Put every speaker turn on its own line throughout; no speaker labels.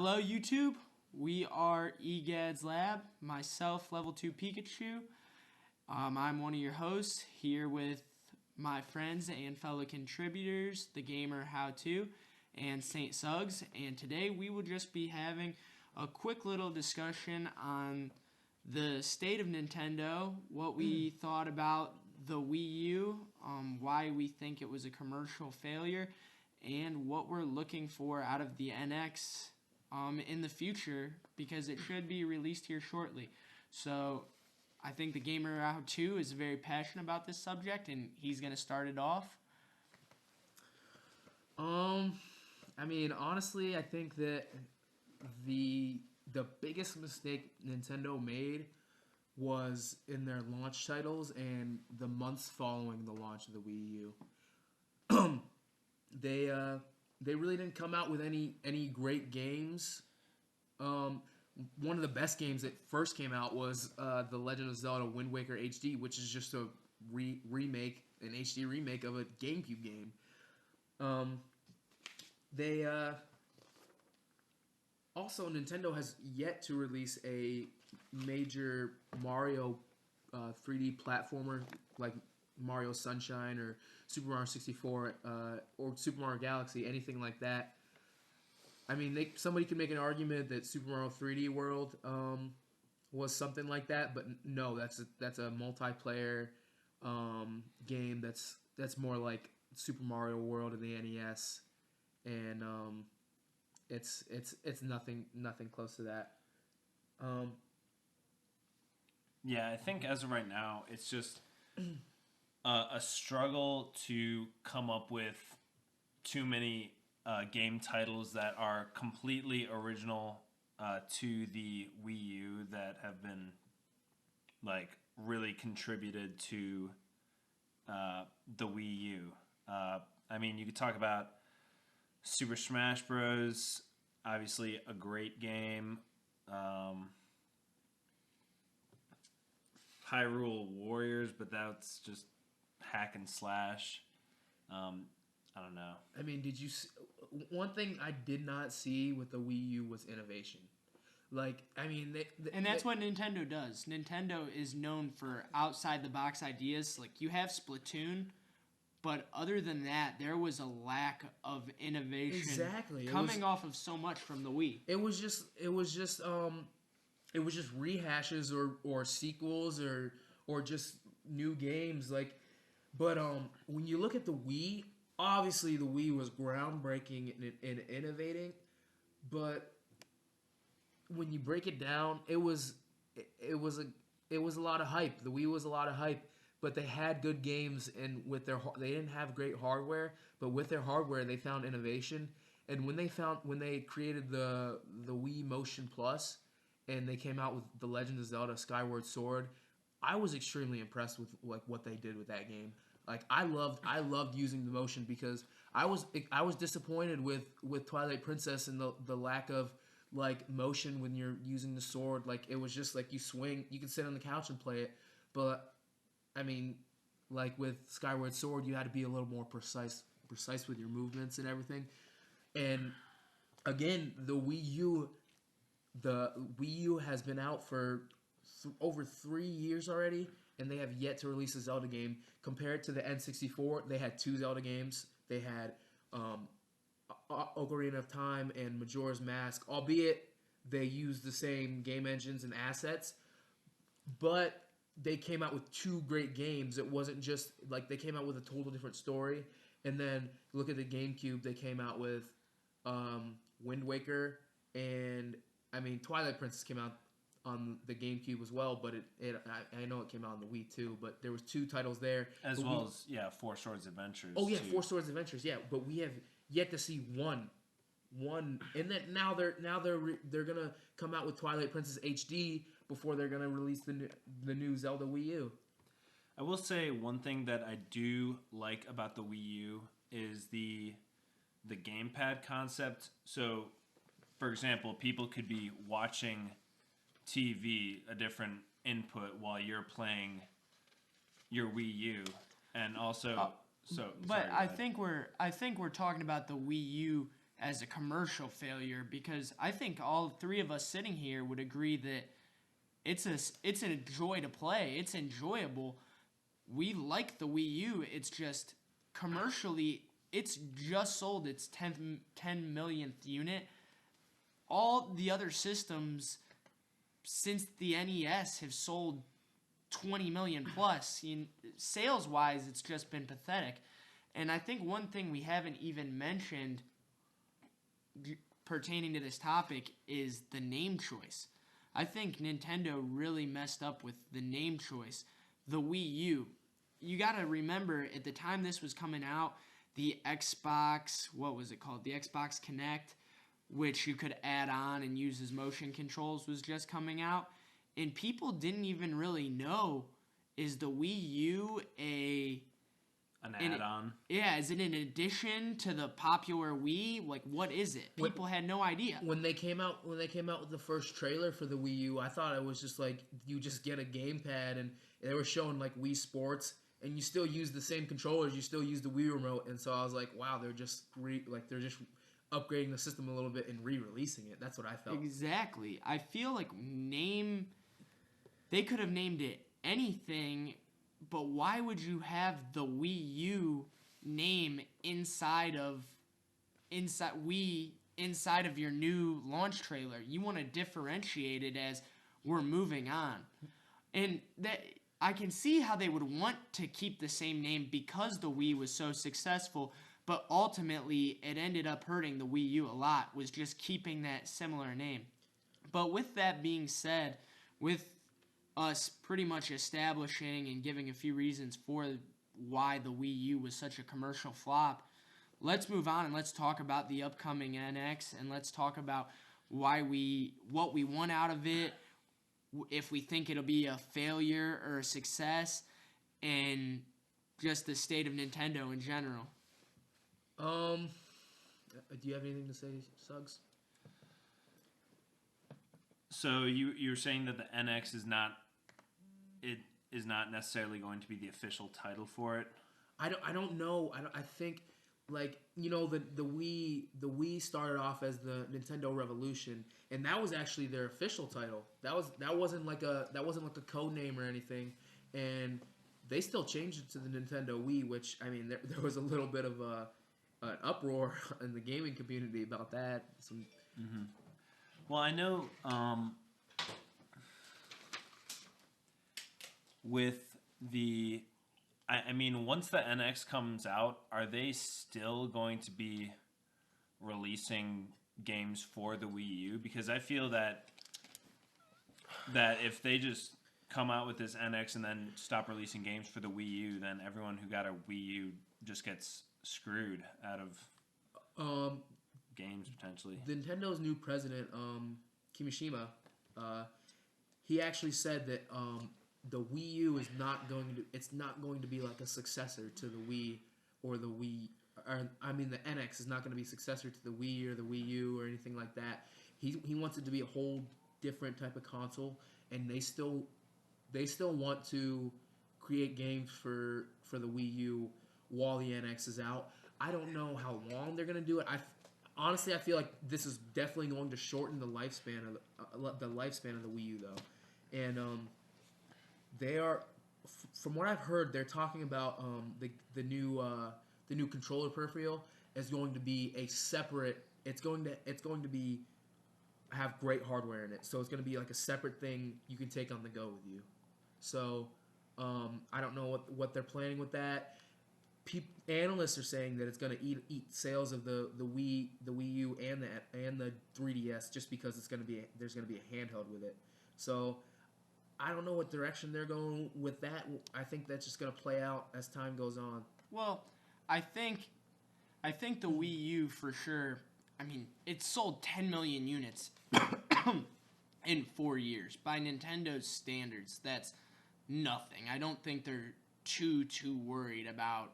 Hello, YouTube. We are eGad's Lab. Myself, Level 2 Pikachu. I'm one of your hosts here with my friends and fellow contributors, The Gamer How To and Saint Suggs. And today we will just be having a quick little discussion on the state of Nintendo, what we thought about the Wii U, why we think it was a commercial failure, and what we're looking for out of the NX in the future, because it should be released here shortly. So I think the Gamer Out 2 is very passionate about this subject, and he's going to start it off.
Honestly, I think that the biggest mistake Nintendo made was in their launch titles and the months following the launch of the Wii U. They really didn't come out with any great games. One of the best games that first came out was The Legend of Zelda Wind Waker HD, which is just a remake, an HD remake of a GameCube game. Also, Nintendo has yet to release a major Mario 3D platformer like Mario Sunshine or Super Mario 64 or Super Mario Galaxy, anything like that. I mean, somebody could make an argument that Super Mario 3D World was something like that, but no, that's a multiplayer game that's more like Super Mario World in the NES, and it's nothing close to that.
Yeah, I think as of right now, it's just a struggle to come up with too many game titles that are completely original to the Wii U that have been like really contributed to the Wii U. You could talk about Super Smash Bros. Obviously, a great game. Hyrule Warriors, but that's just hack and slash. I don't know.
I mean, did you? One thing I did not see with the Wii U was innovation.
And that's what Nintendo does. Nintendo is known for outside the box ideas. Like, you have Splatoon, but other than that, there was a lack of innovation.
Exactly.
Coming off of so much from the Wii.
It was just rehashes or sequels or just new games. But when you look at the Wii, obviously the Wii was groundbreaking and innovating, but when you break it down, it was a lot of hype. The Wii was a lot of hype, but they had good games, and they didn't have great hardware, but with their hardware they found innovation. And when they created the Wii Motion Plus, and they came out with The Legend of Zelda Skyward Sword, I was extremely impressed with what they did with that game. Like, I loved using the motion, because I was disappointed with Twilight Princess and the lack of motion when you're using the sword. Like, it was just like you swing, you can sit on the couch and play it, but I mean, like with Skyward Sword, you had to be a little more precise with your movements and everything. And again, the Wii U has been out for over 3 years already, and they have yet to release a Zelda game. Compared to the N64, they had 2 Zelda games. They had Ocarina of Time and Majora's Mask, albeit they used the same game engines and assets, but they came out with 2 great games. It wasn't just like they came out with a total different story. And then look at the GameCube, they came out with Wind Waker, and Twilight Princess came out on the GameCube as well, but I know it came out on the Wii too. But there was 2 titles there,
as Four Swords Adventures.
Oh yeah, too. Four Swords Adventures. Yeah, but we have yet to see one, and then now they're gonna come out with Twilight Princess HD before they're gonna release the new Zelda Wii U.
I will say one thing that I do like about the Wii U is the gamepad concept. So, for example, people could be watching TV, a different input, while you're playing your Wii U, and also
I think we're talking about the Wii U as a commercial failure, because I think all three of us sitting here would agree that it's a joy to play. It's enjoyable. We like the Wii U. It's just commercially, it's just sold its 10 millionth unit. All the other systems since the NES have sold 20 million plus. Sales wise, it's just been pathetic. And I think one thing we haven't even mentioned pertaining to this topic is the name choice. I think Nintendo really messed up with the name choice. The Wii U. You got to remember, at the time this was coming out, the Xbox, what was it called? The Xbox Kinect, which you could add on and use as motion controls, was just coming out. And people didn't even really know, is the Wii U
an add-on?
Yeah, is it an addition to the popular Wii? Like, what is it? People had no idea.
When they came out with the first trailer for the Wii U, I thought it was just like you just get a gamepad, and they were showing like Wii Sports, and you still use the same controllers, you still use the Wii remote, and so I was like, wow, they're just upgrading the system a little bit and re-releasing it. That's what I felt.
Exactly. I feel like they could have named it anything, but why would you have the Wii U name inside of your new launch trailer? You want to differentiate it as we're moving on. And that I can see how they would want to keep the same name because the Wii was so successful, but ultimately it ended up hurting the Wii U a lot, was just keeping that similar name. But with that being said, with us pretty much establishing and giving a few reasons for why the Wii U was such a commercial flop, let's move on and let's talk about the upcoming NX, and let's talk about what we want out of it, if we think it'll be a failure or a success, and just the state of Nintendo in general.
Do you have anything to say, Suggs?
So you're saying that the NX is not necessarily going to be the official title for it?
I don't know. I think, like, you know, the Wii started off as the Nintendo Revolution, and that was actually their official title. That wasn't like a code name or anything, and they still changed it to the Nintendo Wii, which, I mean, there was a little bit of an uproar in the gaming community about that.
Well, I know with the... I mean, once the NX comes out, are they still going to be releasing games for the Wii U? Because I feel that if they just come out with this NX and then stop releasing games for the Wii U, then everyone who got a Wii U just gets screwed out of games potentially.
Nintendo's new president, Kimishima, he actually said that the Wii U is not going to be like a successor to the Wii or the Wii. The NX is not going to be a successor to the Wii or the Wii U or anything like that. He wants it to be a whole different type of console, and they still want to create games for the Wii U while the NX is out. I don't know how long they're going to do it. Honestly, I feel like this is definitely going to shorten the lifespan of the Wii U, though. And they are, from what I've heard, they're talking about the new controller peripheral is going to be a separate. It's going to be have great hardware in it, so it's going to be like a separate thing you can take on the go with you. So I don't know what they're planning with that. Analysts are saying that it's going to eat sales of the Wii U and the 3DS just because there's going to be a handheld with it. So I don't know what direction they're going with that. I think that's just going to play out as time goes on.
Well, I think the Wii U for sure. I mean, it sold 10 million units in 4 years. By Nintendo's standards, that's nothing. I don't think they're too worried about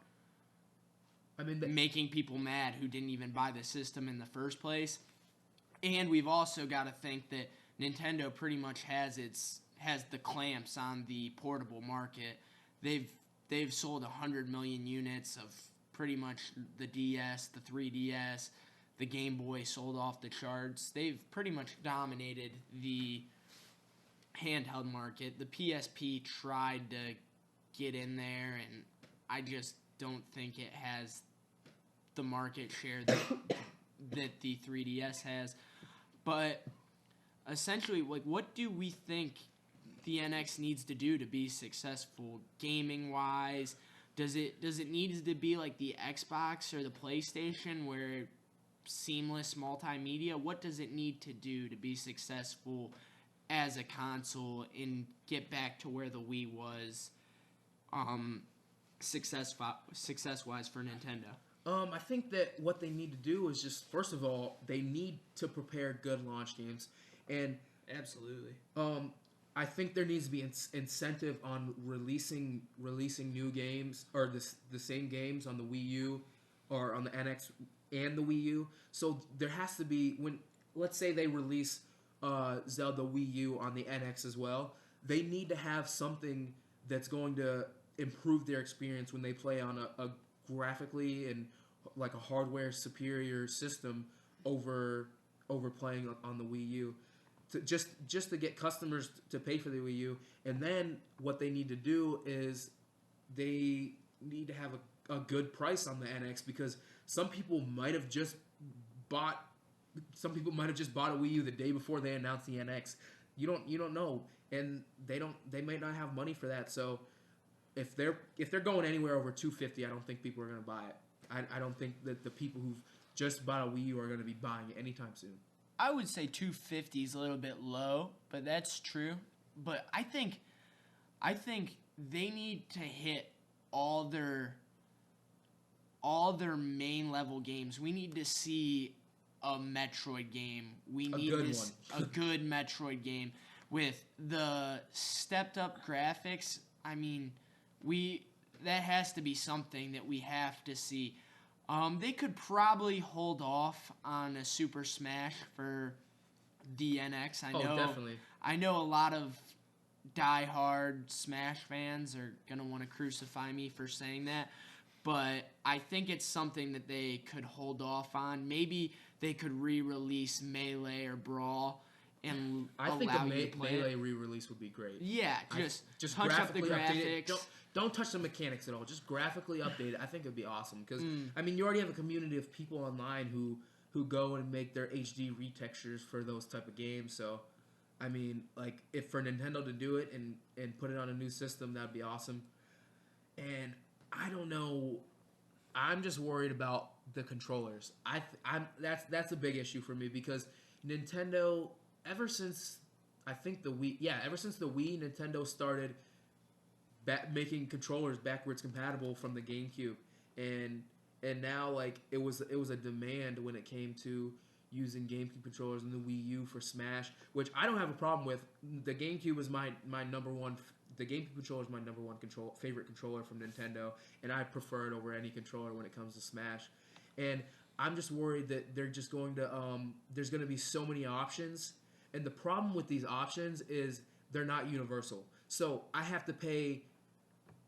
making people mad who didn't even buy the system in the first place. And we've also got to think that Nintendo pretty much has the clamps on the portable market. They've sold 100 million units of pretty much the DS, the 3DS, the Game Boy sold off the charts. They've pretty much dominated the handheld market. The PSP tried to get in there, and I just don't think it has the market share that the 3DS has. But essentially, like, what do we think the NX needs to do to be successful gaming wise? Does it need to be like the Xbox or the PlayStation where seamless multimedia? What does it need to do to be successful as a console and get back to where the Wii was success wise for Nintendo?
I think that what they need to do is just, first of all, they need to prepare good launch games, and
Absolutely.
I think there needs to be incentive on releasing new games or the same games on the Wii U or on the NX and the Wii U. So there has to be, when, let's say they release Zelda Wii U on the NX as well, they need to have something that's going to improve their experience when they play on a graphically and like a hardware superior system over playing on the Wii U. Just to get customers to pay for the Wii U. And then what they need to do is they need to have a good price on the NX, because some people might have just bought a Wii U the day before they announced the NX. You don't know, and they might not have money for that. So if they're going anywhere over $250, I don't think people are going to buy it. I don't think that the people who've just bought a Wii U are going to be buying it anytime soon.
I would say 250 is a little bit low, but that's true. But I think they need to hit all their main level games. We need to see a Metroid game. We need a good Metroid game with the stepped up graphics. I mean, that has to be something that we have to see. They could probably hold off on a Super Smash for DNX.
Definitely.
I know a lot of diehard Smash fans are going to want to crucify me for saying that, but I think it's something that they could hold off on. Maybe they could re-release Melee or Brawl and
I
allow
think
you to play
Melee
it.
re-release would be great.
Yeah, just touch up the
graphically update
graphics.
it. Don't touch the mechanics at all. Just graphically update it. I think it'd be awesome, because I mean, you already have a community of people online who go and make their HD retextures for those type of games. So, I mean, like, if for Nintendo to do it and put it on a new system, that'd be awesome. And I don't know. I'm just worried about the controllers. That's a big issue for me, because Nintendo, ever since the Wii, Nintendo started making controllers backwards compatible from the GameCube, and now, like, it was a demand when it came to using GameCube controllers in the Wii U for Smash, which I don't have a problem with. The GameCube is my number one. The GameCube controller is my number one favorite controller from Nintendo, and I prefer it over any controller when it comes to Smash. And I'm just worried that they're just going to there's going to be so many options, and the problem with these options is they're not universal. So I have to pay.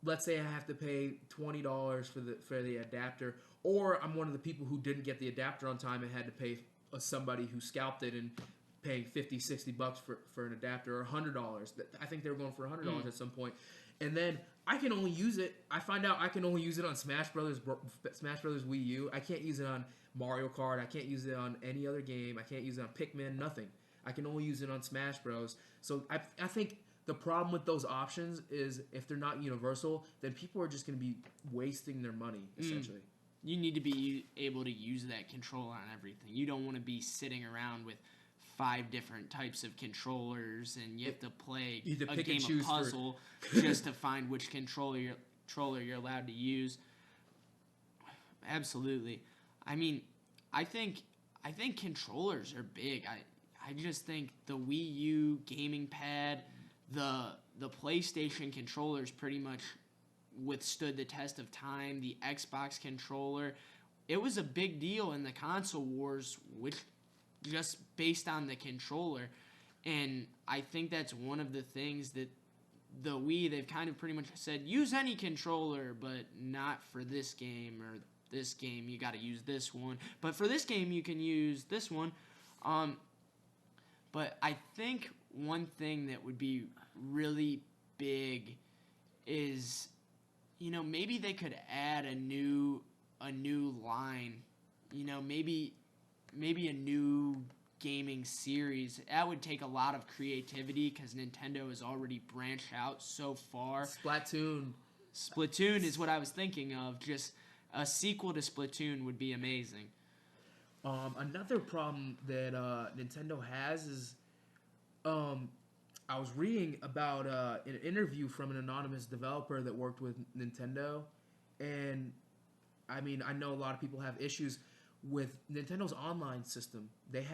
Let's say I have to pay $20 for the adapter, or I'm one of the people who didn't get the adapter on time and had to pay somebody who scalped it and paying $50-$60 for an adapter, or $100. I think they were going for $100 at some point. And then I can only use it. I find out I can only use it on Smash Brothers Wii U. I can't use it on Mario Kart. I can't use it on any other game. I can't use it on Pikmin. Nothing. I can only use it on Smash Bros. So I think the problem with those options is, if they're not universal, then people are just going to be wasting their money, essentially.
You need to be able to use that controller on everything. You don't want to be sitting around with 5 different types of controllers, and you have to play a game of puzzle just to find which controller you're allowed to use. Absolutely. I mean, I think controllers are big. I just think the Wii U gaming pad, the PlayStation controllers pretty much withstood the test of time. The Xbox controller, it was a big deal in the console wars, which just based on the controller. And I think that's one of the things that the Wii, they've kind of pretty much said, use any controller, but not for this game, or this game you got to use this one, but for this game you can use this one. But I think one thing that would be really big is, maybe they could add a new line, maybe a new gaming series. That would take a lot of creativity because Nintendo has already branched out so far.
Splatoon
is what I was thinking of. Just a sequel to Splatoon would be amazing.
Another problem that Nintendo has is, I was reading about an interview from an anonymous developer that worked with Nintendo, and I mean, I know a lot of people have issues with Nintendo's online system. They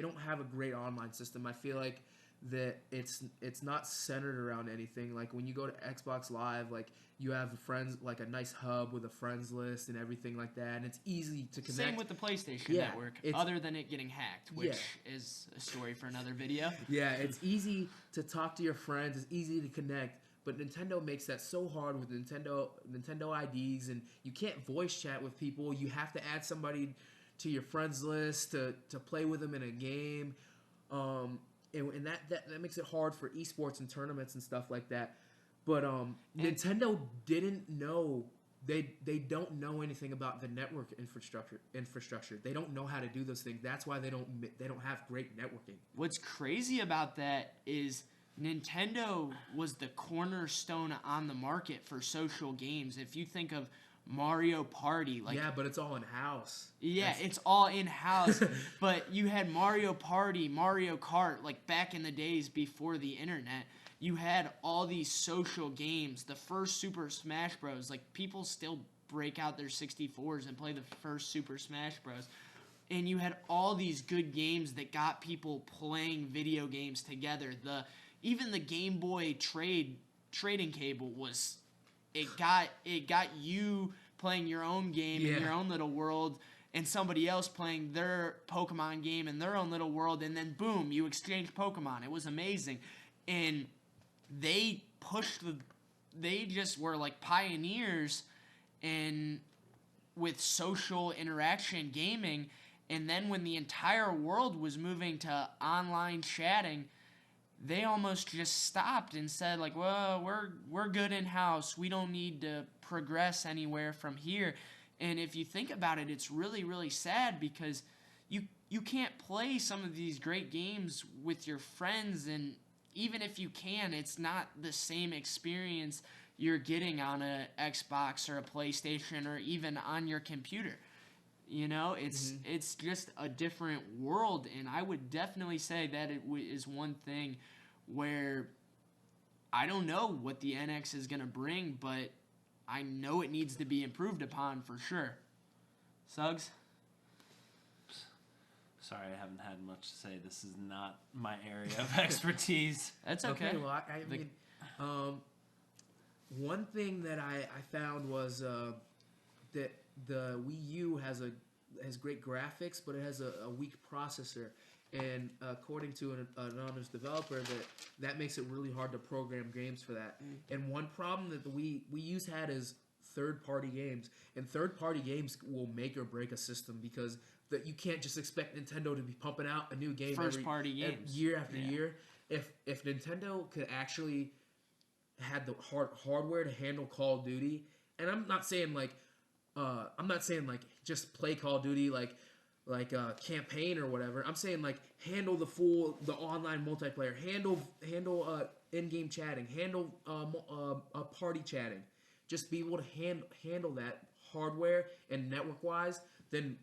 don't have a great online system. I feel like that it's not centered around anything. Like when you go to Xbox Live, like you have friends, like a nice hub with a friends list and everything like that, and it's easy to connect.
Same with the PlayStation Network, other than it getting hacked, which is a story for another video.
Yeah, it's easy to talk to your friends. It's easy to connect. But Nintendo makes that so hard with Nintendo IDs, and you can't voice chat with people. You have to add somebody to your friends list to play with them in a game, and that makes it hard for esports and tournaments and stuff like that. But Nintendo didn't know. They don't know anything about the network infrastructure. They don't know how to do those things. That's why they don't have great networking.
What's crazy about that is Nintendo was the cornerstone on the market for social games. If you think of Mario Party,
but it's all in house.
Yeah, it's all in house. But you had Mario Party, Mario Kart, like back in the days before the internet. You had all these social games. The first Super Smash Bros. Like people still break out their 64s and play the first Super Smash Bros. And you had all these good games that got people playing video games together. Even the Game Boy trading cable was, it got you playing your own game in your own little world, and somebody else playing their Pokemon game in their own little world, and then boom, you exchange Pokemon. It was amazing. And they just were like pioneers with social interaction gaming. And then when the entire world was moving to online chatting, they almost just stopped and said, like, well, we're good in-house. We don't need to progress anywhere from here. And if you think about it, it's really, really sad because you can't play some of these great games with your friends, and even if you can, it's not the same experience you're getting on a Xbox or a PlayStation or even on your computer. It's just a different world, and I would definitely say that it is one thing where I don't know what the NX is going to bring, but I know it needs to be improved upon for sure. Suggs?
Sorry, I haven't had much to say. This is not my area of expertise.
That's okay.
Well, I mean, one thing that I found was that the Wii U has great graphics, but it has a weak processor. And according to an anonymous developer, that makes it really hard to program games for that. And one problem that the Wii U's had is third-party games. And third-party games will make or break a system because you can't just expect Nintendo to be pumping out a new game
first-party games
year after year. If Nintendo could actually had the hardware to handle Call of Duty, and I'm not saying like just play Call of Duty like campaign or whatever. I'm saying like handle the online multiplayer, handle in-game chatting, handle party chatting. Just be able to handle that hardware and network wise. Then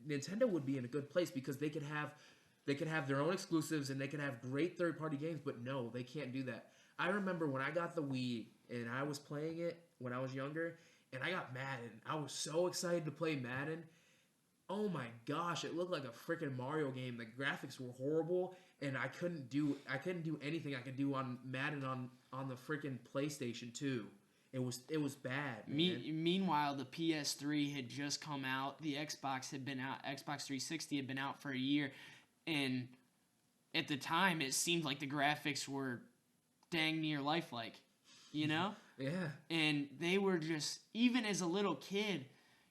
Nintendo would be in a good place because they could have their own exclusives and they could have great third-party games. But no, they can't do that. I remember when I got the Wii and I was playing it when I was younger, and I got Madden. I was so excited to play Madden. Oh my gosh, it looked like a freaking Mario game. The graphics were horrible, and I couldn't do anything I could do on Madden on the freaking PlayStation 2. It was bad.
Meanwhile, the PS3 had just come out. The Xbox had been out. Xbox 360 had been out for a year, and at the time, it seemed like the graphics were dang near lifelike.
Yeah.
And they were just, even as a little kid,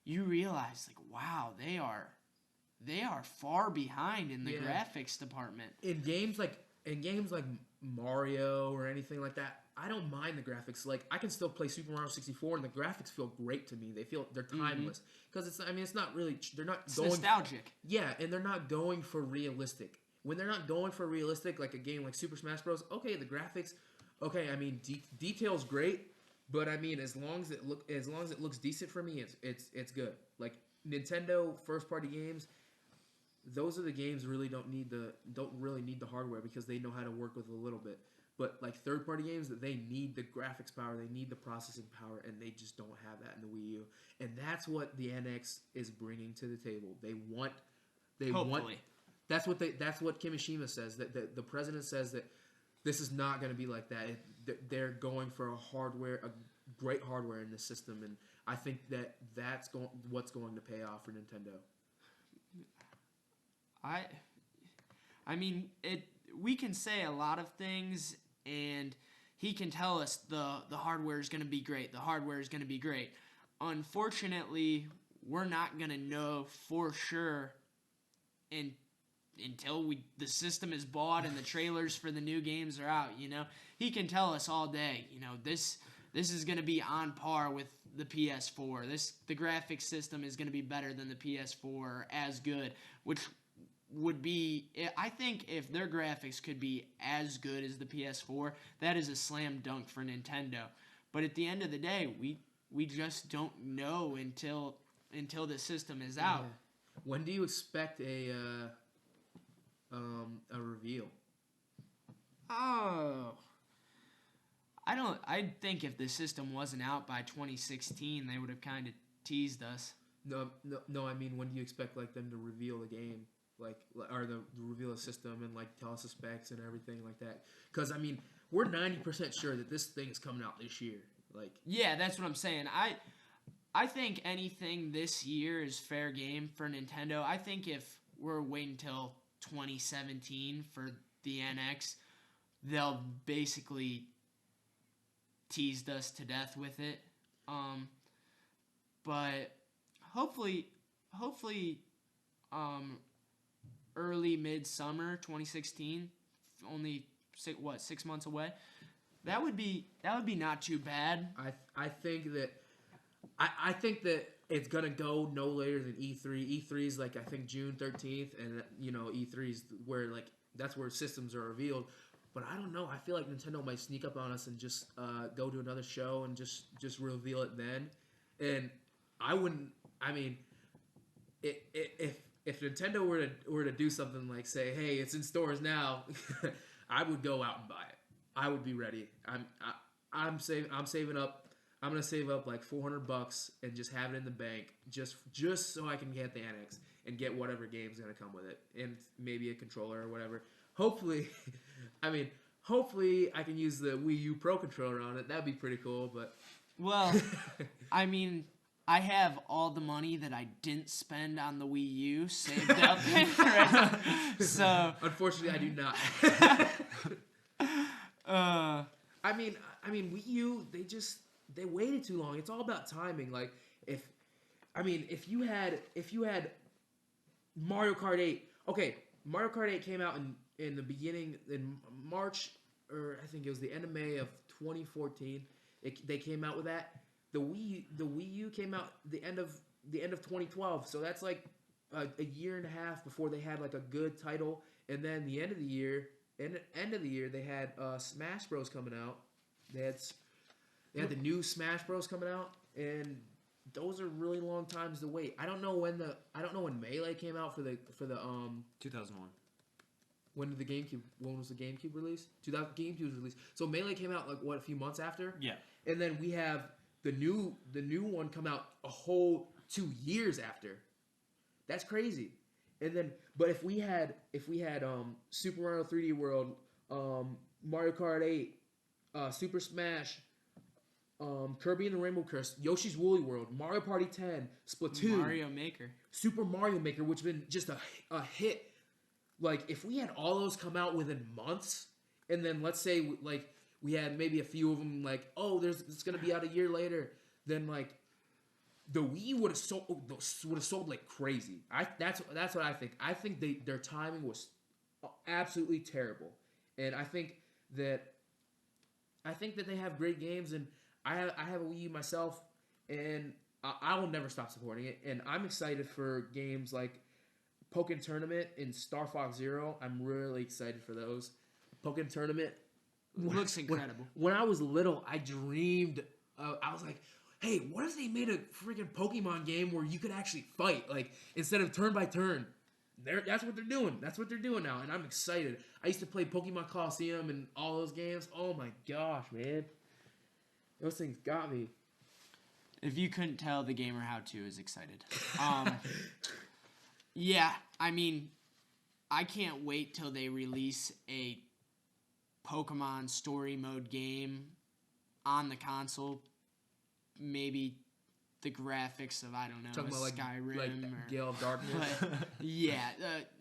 you realize like, wow, they are far behind in the
Yeah.
graphics department.
In games like Mario or anything like that, I don't mind the graphics. Like I can still play Super Mario 64 and the graphics feel great to me. They're timeless because it's not really they're not
It's
going
nostalgic.
yeah, and they're not going for realistic. When they're not going for realistic, like a game like Super Smash Bros. Okay, the graphics, okay, I mean detail's great, but I mean as long as it looks decent for me, it's good. Like Nintendo first party games, those are the games don't really need the hardware because they know how to work with a little bit. But like third party games, that they need the graphics power, they need the processing power, and they just don't have that in the Wii U. And that's what the NX is bringing to the table. They want
Hopefully.
that's what Kimishima says, that the president says that this is not going to be like that. They're going for a great hardware in this system, and I think that's what's going to pay off for Nintendo.
I mean, we can say a lot of things, and he can tell us the hardware is going to be great. The hardware is going to be great. Unfortunately, we're not going to know for sure until the system is bought and the trailers for the new games are out. He can tell us all day. This is going to be on par with the PS4. The graphics system is going to be better than the PS4, or as good, which would be, I think if their graphics could be as good as the PS4, that is a slam dunk for Nintendo. But at the end of the day, we just don't know until the system is out.
Yeah. When do you expect a reveal?
Oh, I think if the system wasn't out by 2016, they would have kind of teased us.
No. I mean, when do you expect like them to reveal the game? Or the reveal a system and like tell us the specs and everything like that. Because I mean, we're 90% sure that this thing is coming out this year. Like,
yeah, that's what I'm saying. I think anything this year is fair game for Nintendo. I think if we're waiting until 2017 for the NX, they'll basically teased us to death with it. But hopefully. Early midsummer 2016, only 6 months away. That would be not too bad.
I think that it's gonna go no later than E3. E3 is like I think June 13th, and E3 is where like that's where systems are revealed. But I don't know. I feel like Nintendo might sneak up on us and just go to another show and just reveal it then. And I wouldn't. I mean, if Nintendo were to do something like say, hey, it's in stores now, I would go out and buy it. I would be ready. I'm saving up. I'm gonna save up like $400 and just have it in the bank, just so I can get the NX and get whatever game's gonna come with it, and maybe a controller or whatever. Hopefully, hopefully I can use the Wii U Pro controller on it. That'd be pretty cool. But
well, I mean, I have all the money that I didn't spend on the Wii U saved up. So
unfortunately, I do not. I mean, Wii U, they waited too long. It's all about timing. Like if you had Mario Kart 8. Okay, Mario Kart 8 came out in the beginning in March, or I think it was the end of May of 2014. They came out with that. The Wii U came out the end of 2012. So that's like a year and a half before they had like a good title. And then the end of the year, they had Smash Bros coming out. They had the new Smash Bros coming out, and those are really long times to wait. I don't know when Melee came out for the
2001.
When was the GameCube released? GameCube was released. So Melee came out like what, a few months after?
Yeah.
And then we have the new one come out a whole 2 years after. That's crazy. And then but if we had Super Mario 3D World, Mario Kart 8, Super Smash, Kirby and the Rainbow Curse, Yoshi's Woolly World, Mario Party 10, Splatoon,
Mario Maker,
Super Mario Maker, which has been just a hit. Like if we had all those come out within months, and then let's say like we had maybe a few of them like, oh, it's gonna be out a year later, then like the Wii would have sold like crazy. That's what I think. I think their timing was absolutely terrible, and I think that they have great games, and I have a Wii U myself, and I will never stop supporting it. And I'm excited for games like Pokken Tournament and Star Fox Zero. I'm really excited for those. Pokken Tournament
Looks incredible.
When I was little, I dreamed. I was like, hey, what if they made a freaking Pokemon game where you could actually fight, like instead of turn by turn? That's what they're doing. That's what they're doing now, and I'm excited. I used to play Pokemon Coliseum and all those games. Oh my gosh, man, those things got me.
If you couldn't tell, the gamer how to is excited. Yeah, I mean, I can't wait till they release a Pokemon story mode game on the console. Maybe the graphics of, I don't know,
Talking about
Skyrim
like
or
Gale of Darkness.
but, yeah,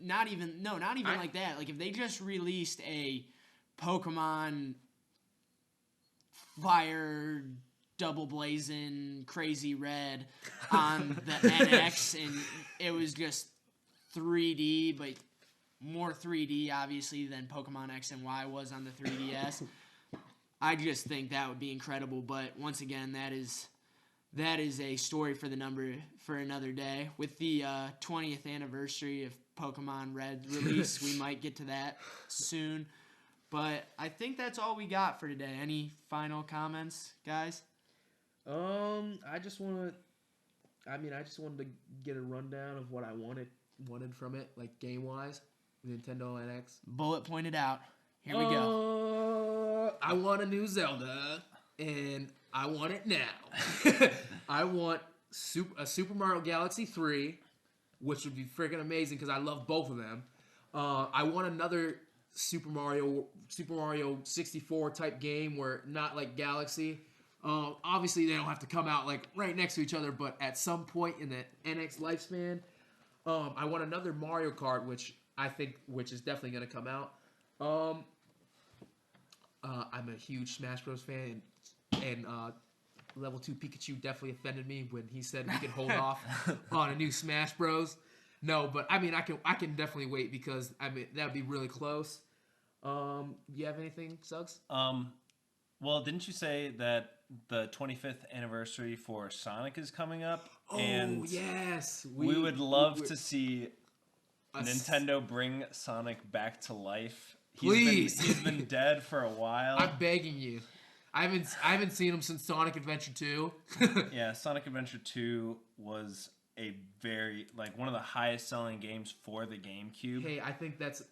not even like that. Like if they just released a Pokemon Fire Double Blazing Crazy Red on the NX and it was just 3D, but more 3D obviously than Pokemon X and Y was on the 3DS. I just think that would be incredible. But once again, that is a story for another day. With the 20th anniversary of Pokemon Red release, we might get to that soon. But I think that's all we got for today. Any final comments, guys?
I just wanted to get a rundown of what I wanted from it, like game wise, Nintendo NX.
Bullet pointed out. Here we go.
I want a new Zelda, and I want it now. I want a Super Mario Galaxy 3, which would be freaking amazing because I love both of them. I want another Super Mario 64 type game where not like Galaxy. Obviously, they don't have to come out like right next to each other, but at some point in the NX lifespan, I want another Mario Kart, which is definitely going to come out. I'm a huge Smash Bros. Fan, and Level 2 Pikachu definitely offended me when he said we could hold off on a new Smash Bros. No, but I mean, I can definitely wait because I mean that would be really close. You have anything, Suggs?
Well, didn't you say that the 25th anniversary for Sonic is coming up?
Oh,
and
yes.
We would love to see Nintendo bring Sonic back to life.
Please.
He's been dead for a while.
I'm begging you. I haven't seen him since Sonic Adventure 2.
Yeah, Sonic Adventure 2 was a very one of the highest selling games for the GameCube.
Hey, I think that's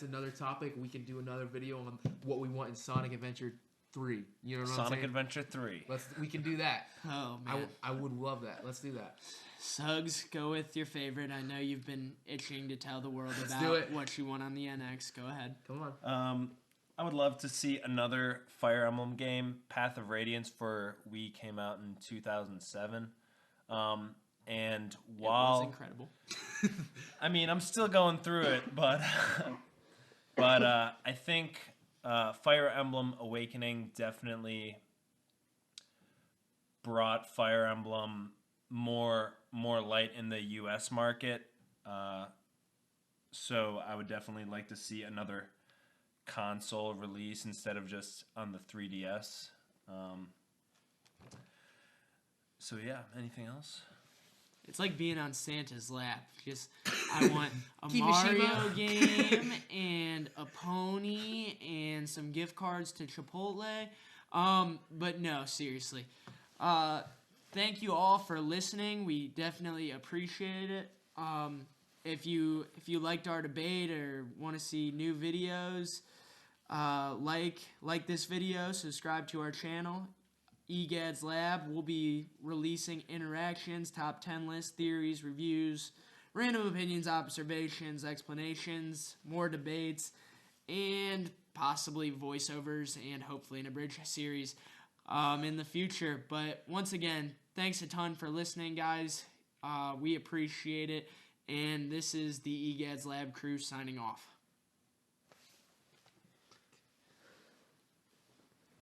another topic. We can do another video on what we want in Sonic Adventure 3. You know what I'm saying?
Sonic Adventure 3.
We can do that.
Oh man,
I would love that. Let's do that.
Suggs, go with your favorite. I know you've been itching to tell the world
do
about
it.
what you want on the NX. Go ahead.
Come on.
I would love to see another Fire Emblem game. Path of Radiance for Wii came out in 2007. And while
it was incredible.
I mean, I'm still going through it, but I think Fire Emblem Awakening definitely brought Fire Emblem more light in the U.S. market. So I would definitely like to see another console release instead of just on the 3DS. So yeah, anything else?
It's like being on Santa's lap. Just, I want a
Kimishima.
Mario game and a pony and some gift cards to Chipotle. But no, seriously. Thank you all for listening. We definitely appreciate it. If you liked our debate or want to see new videos, like this video, subscribe to our channel. EGAD's Lab will be releasing interactions, top 10 lists, theories, reviews, random opinions, observations, explanations, more debates, and possibly voiceovers and hopefully an abridged series in the future. But once again, thanks a ton for listening, guys. We appreciate it. And this is the EGAD's Lab crew signing off.